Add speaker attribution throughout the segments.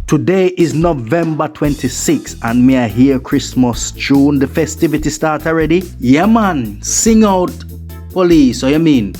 Speaker 1: Today is November 26th and me I hear Christmas tune. The festivities start already. Yeah man, sing out police. So you mean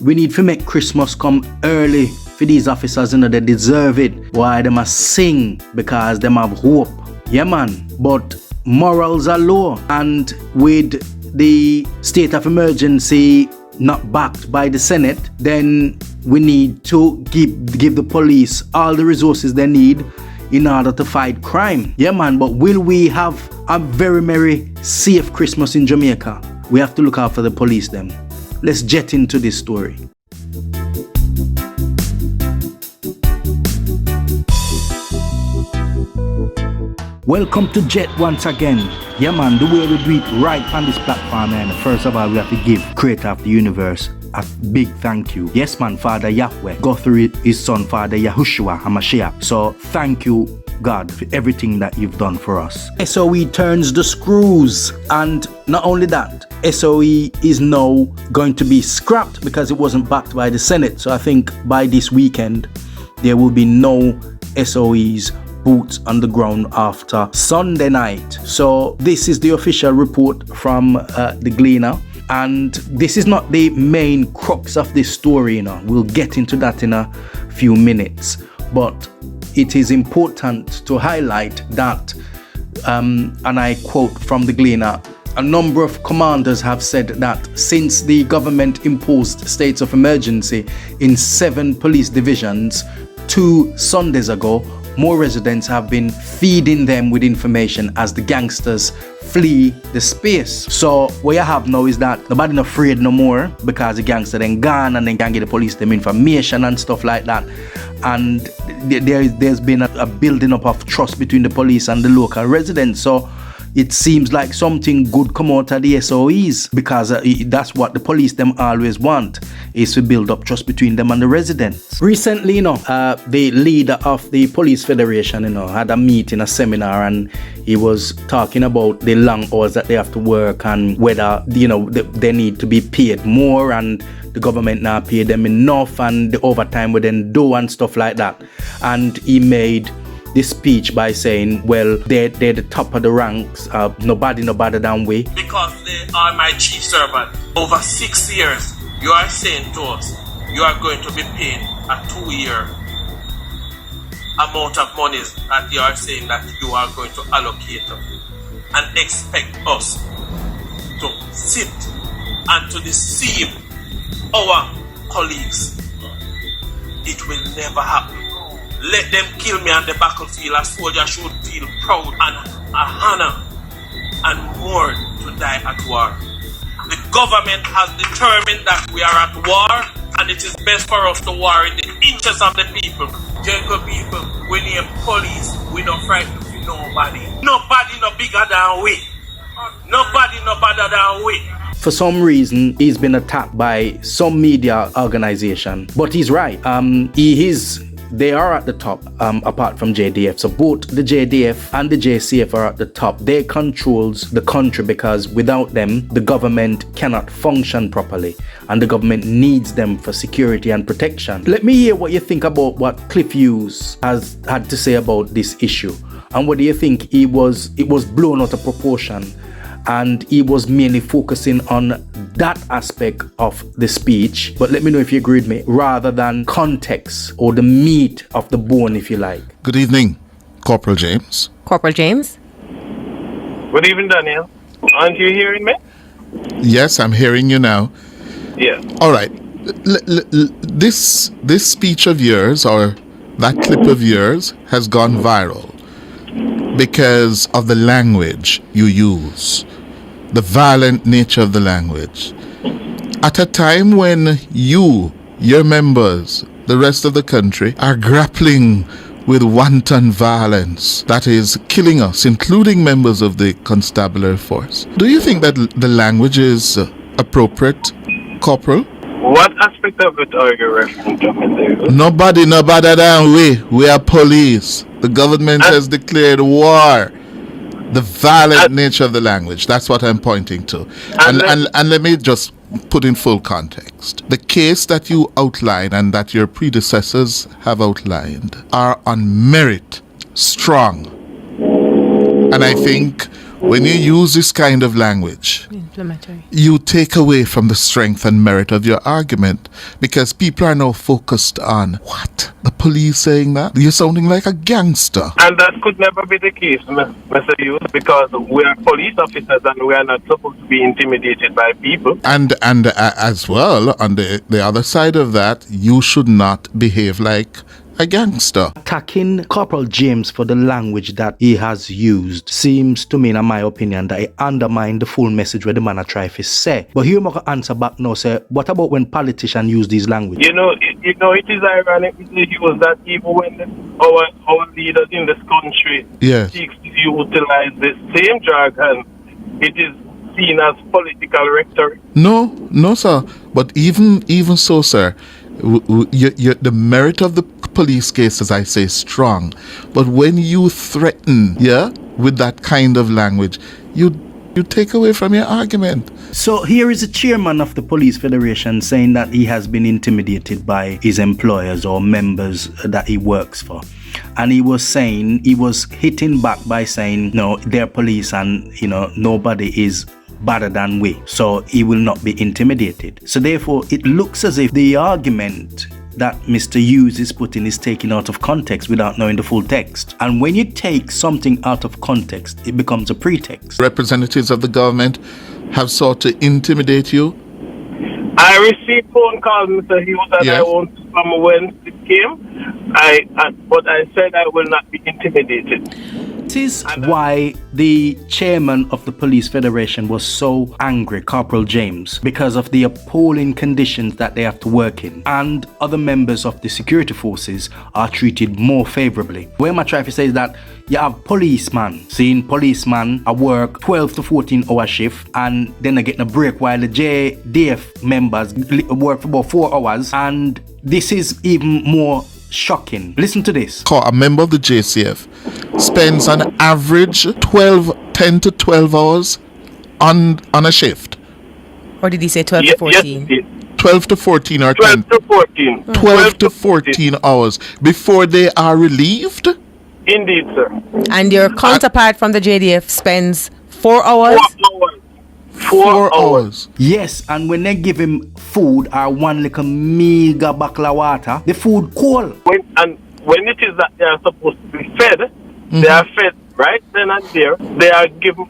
Speaker 1: we need to make Christmas come early for these officers, you know, they deserve it. Why they must sing because they have hope. Yeah man, but morals are low, and with the state of emergency not backed by the Senate, then we need to give the police all the resources they need in order to fight crime. Yeah man, but will we have a very merry, safe Christmas in Jamaica? We have to look out for the police then. Let's jet into this story. Welcome to Jet once again. Yeah man, the way we do it right on this platform, man. First of all, we have to give Creator of the Universe a big thank you. Yes man, Father Yahweh, go through his son, Father Yahushua HaMashiach. So thank you, God, for everything that you've done for us. SOE turns the screws, and not only that, SOE is now going to be scrapped because it wasn't backed by the Senate. So I think by this weekend, there will be no SOEs boots on the ground after Sunday night. So this is the official report from the Gleaner, and this is not the main crux of this story, you know. We'll get into that in a few minutes, but it is important to highlight that, and I quote from the Gleaner, a number of commanders have said that since the government imposed states of emergency in 7 police divisions 2 Sundays ago, more residents have been feeding them with information as the gangsters flee the space. So what you have now is that nobody not afraid no more because the gangster then gone and then can get the police them information and stuff like that. And there's been a building up of trust between the police and the local residents. So it seems like something good come out of the SOEs, because that's what the police them always want, is to build up trust between them and the residents. Recently, you know, the leader of the Police Federation, you know, had a meeting, a seminar, and he was talking about the long hours that they have to work and whether, you know, they need to be paid more and the government now pay them enough and the overtime would then do and stuff like that. And he made this speech by saying, well, they're the top of the ranks, nobody no better than we.
Speaker 2: Because they are my chief servant. Over 6 years, you are saying to us, you are going to be paying a 2-year amount of monies that you are saying that you are going to allocate and expect us to sit and to deceive our colleagues. It will never happen. Let them kill me on the battlefield. A soldier should feel proud and a honor and more to die at war. The government has determined that we are at war, and it is best for us to war in the interest of the people. Jungle people, we need police. We don't frighten nobody. Nobody no bigger than we. Nobody no better than we.
Speaker 1: For some reason, he's been attacked by some media organization, but he's right. They are at the top, apart from JDF. So both the JDF and the JCF are at the top. They controls the country because without them, the government cannot function properly. And the government needs them for security and protection. Let me hear what you think about what Cliff Hughes has had to say about this issue. And what do you think it was blown out of proportion? And he was mainly focusing on that aspect of the speech. But let me know if you agree with me, rather than context or the meat of the bone, if you like.
Speaker 3: Good evening, Corporal James.
Speaker 4: Corporal James.
Speaker 2: Good evening, Daniel. Aren't you hearing me?
Speaker 3: Yes, I'm hearing you now.
Speaker 2: Yeah.
Speaker 3: All right. This speech of yours, or that clip of yours, has gone viral because of the language you use. The violent nature of the language. At a time when your members, the rest of the country, are grappling with wanton violence that is killing us, including members of the constabulary force. Do you think that the language is appropriate, Corporal?
Speaker 2: What aspect of it are you referring to?
Speaker 3: Nobody no better than we. We are police. The government has declared war. The violent nature of the language. That's what I'm pointing to. And let me just put in full context. The case that you outline and that your predecessors have outlined are on merit strong. And I think when you use this kind of language,
Speaker 4: inflammatory,
Speaker 3: you take away from the strength and merit of your argument, because people are now focused on, what? The police saying that? You're sounding like a gangster.
Speaker 2: And that could never be the case, Mr. Hughes, because we are police officers and we are not supposed to be intimidated by people.
Speaker 3: And as well, on the other side of that, you should not behave like a gangster.
Speaker 1: Attacking Corporal James for the language that he has used seems to me, in my opinion, that he undermined the full message where the man try to say. But here I answer back now, say, what about when politicians use these language?
Speaker 2: You know, it is ironic that even when our leaders in this country seek to utilize the same jargon, it is seen as political rhetoric.
Speaker 3: No, sir. But even so, sir, the merit of the police case, as I say, is strong. But when you threaten, with that kind of language, you take away from your argument.
Speaker 1: So here is the chairman of the Police Federation saying that he has been intimidated by his employers or members that he works for. And he was saying, he was hitting back by saying, no, they're police and, nobody is better than we. So he will not be intimidated. So therefore, it looks as if the argument that Mr. Hughes is putting is taken out of context without knowing the full text. And when you take something out of context, it becomes a pretext.
Speaker 3: Representatives of the government have sought to intimidate you.
Speaker 2: I received phone calls, Mr. Hughes, and I won't from when it came. But I said I will not be intimidated.
Speaker 1: It is why the chairman of the Police Federation was so angry, Corporal James, because of the appalling conditions that they have to work in, and other members of the security forces are treated more favorably. Where my try to say is that you have policemen, seeing policemen at work 12 to 14 hour shift, and then they're getting a break while the JDF members work for about 4 hours, and this is even more shocking. Listen to this.
Speaker 3: A member of the JCF spends on average 10 to 12 hours on a shift.
Speaker 4: Or did he say 12 to 14?
Speaker 2: Yes,
Speaker 3: 12 to 14 or
Speaker 2: 12
Speaker 3: 10?
Speaker 2: to 14.
Speaker 3: 12 to 14 hours before they are relieved?
Speaker 2: Indeed, sir.
Speaker 4: And your counterpart from the JDF spends 4 hours?
Speaker 2: 4 hours. 4 hours.
Speaker 1: Yes, and when they give him food or one little mega buckle of water, the food cold.
Speaker 2: When it is that they are supposed to be fed, they are fed right then and there. They are given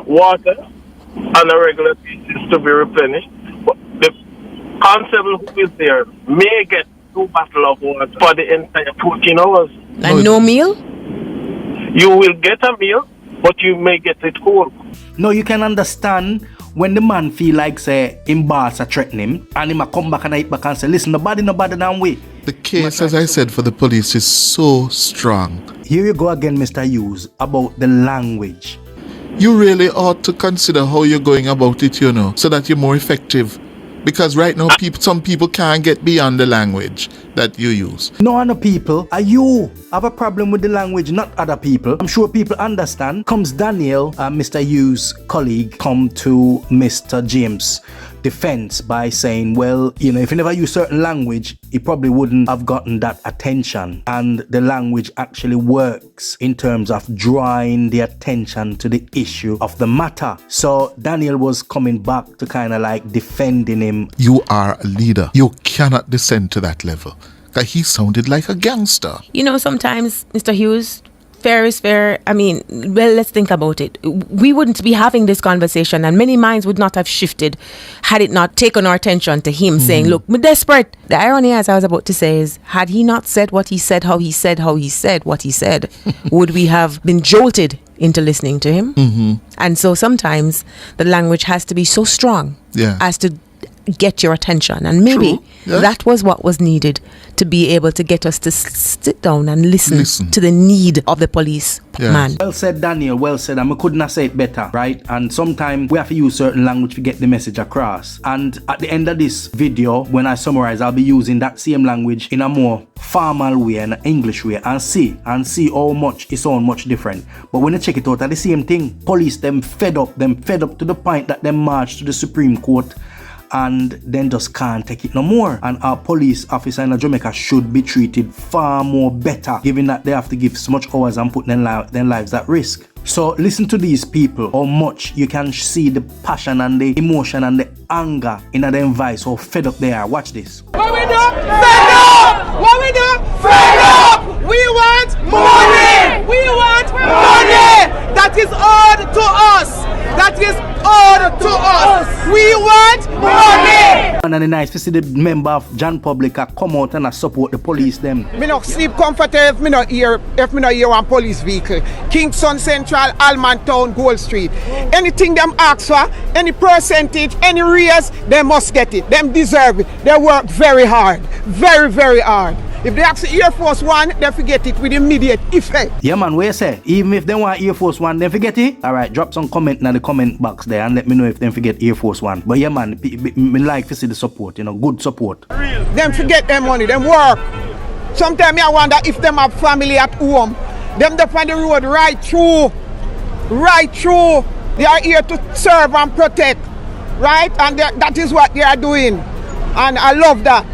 Speaker 2: water on a regular basis to be replenished. But the constable who is there may get 2 bottles of water for the entire 14 hours.
Speaker 4: And no meal?
Speaker 2: You will get a meal, but you may get it cold.
Speaker 1: No, you can understand when the man feel like, say, him boss are threatening him, and him a come back and hit back and say, listen, nobody than we.
Speaker 3: The case, as I said, for the police is so strong.
Speaker 1: Here you go again, Mr. Hughes, about the language.
Speaker 3: You really ought to consider how you're going about it, so that you're more effective. Because right now, some people can't get beyond the language that you use.
Speaker 1: No other people. You have a problem with the language, not other people. I'm sure people understand. Comes Daniel, Mr. Hughes' colleague, come to Mr. James' defense by saying, well, if he never used certain language, he probably wouldn't have gotten that attention. And the language actually works in terms of drawing the attention to the issue of the matter. So Daniel was coming back to kind of like defending him.
Speaker 3: You are a leader. You cannot descend to that level. He sounded like a gangster.
Speaker 4: Sometimes, Mr. Hughes, fair is fair. Let's think about it. We wouldn't be having this conversation, and many minds would not have shifted had it not taken our attention to him saying, look, we're desperate. The irony, as I was about to say, is had he not said what he said, how he said what he said, would we have been jolted into listening to him? And so sometimes the language has to be so strong as to get your attention, and maybe that was what was needed to be able to get us to sit down and listen to the need of the police man.
Speaker 1: Well said, Daniel, well said. I couldn't have said it better, right? And sometimes we have to use certain language to get the message across. And at the end of this video, when I summarize, I'll be using that same language in a more formal way, an English way, and see how much it's so much different. But when you check it out, at the same thing, police them fed up to the point that they marched to the Supreme Court and then just can't take it no more. And our police officer in Jamaica should be treated far more better, given that they have to give so much hours and put their lives at risk. So listen to these people, how much you can see the passion and the emotion and the anger in their voice, how fed up they are. Watch this.
Speaker 5: What we do? Fed up! What we do? Fed up! We want money! We want money! That is owed to us! That is owed to us! We want money!
Speaker 1: And it's nice to see the member of Jan Publica come out and support the police them.
Speaker 5: Me not sleep comfortable if me not hear one police vehicle. Kingston Central, Alman Town, Gold Street. Anything them ask for, any percentage, any raise, they must get it. Them deserve it. They work very hard. Very, very hard. If they ask Air Force One, they forget it with immediate effect.
Speaker 1: Yeah man, what you say? Even if they want Air Force One, they forget it? Alright, drop some comment in the comment box there and let me know if they forget Air Force One. But yeah man, me like to see the support, good support.
Speaker 5: Them forget their money, them work. Sometimes I wonder if them have family at home. Them up on the road right through. Right through. They are here to serve and protect. Right? And that is what they are doing. And I love that.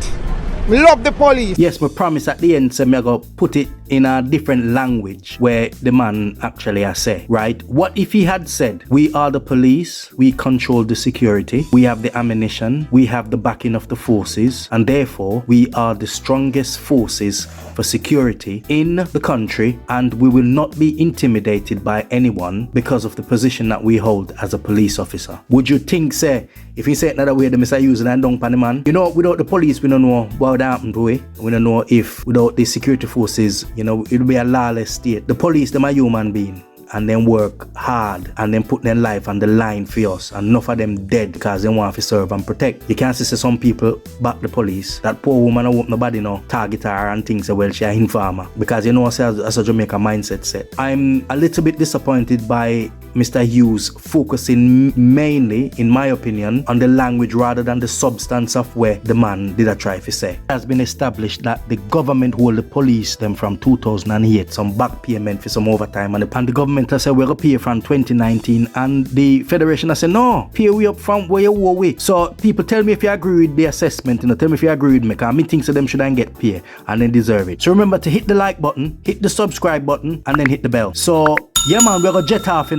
Speaker 5: We love the police.
Speaker 1: Yes, we promise at the end, so me go put it in a different language where the man actually has said, right? What if he had said, we are the police, we control the security, we have the ammunition, we have the backing of the forces, and therefore we are the strongest forces for security in the country, and we will not be intimidated by anyone because of the position that we hold as a police officer. Would you think, say, if he said another way, the Mr. using and down pan the man? Without the police, we don't know what would happen to it. We don't know if without the security forces, it will be a lawless state. The police, them are human beings. And then work hard and then put their life on the line for us, and enough of them dead because they want to serve and protect. You can't see some people back the police. That poor woman who hope nobody target her and think well she a informer, because as a Jamaica mindset set. I'm a little bit disappointed by Mr. Hughes focusing mainly, in my opinion, on the language rather than the substance of where the man did a try to say. It has been established that the government hold the police them from 2008, some back payment for some overtime, and the government has said we're going to pay from 2019, and the federation has said no, pay we up from where you owe we. So people tell me if you agree with the assessment, tell me if you agree with me, because I think so them shouldn't get paid and then deserve it. So remember to hit the like button, hit the subscribe button, and then hit the bell. So yeah man, we're going to jet off,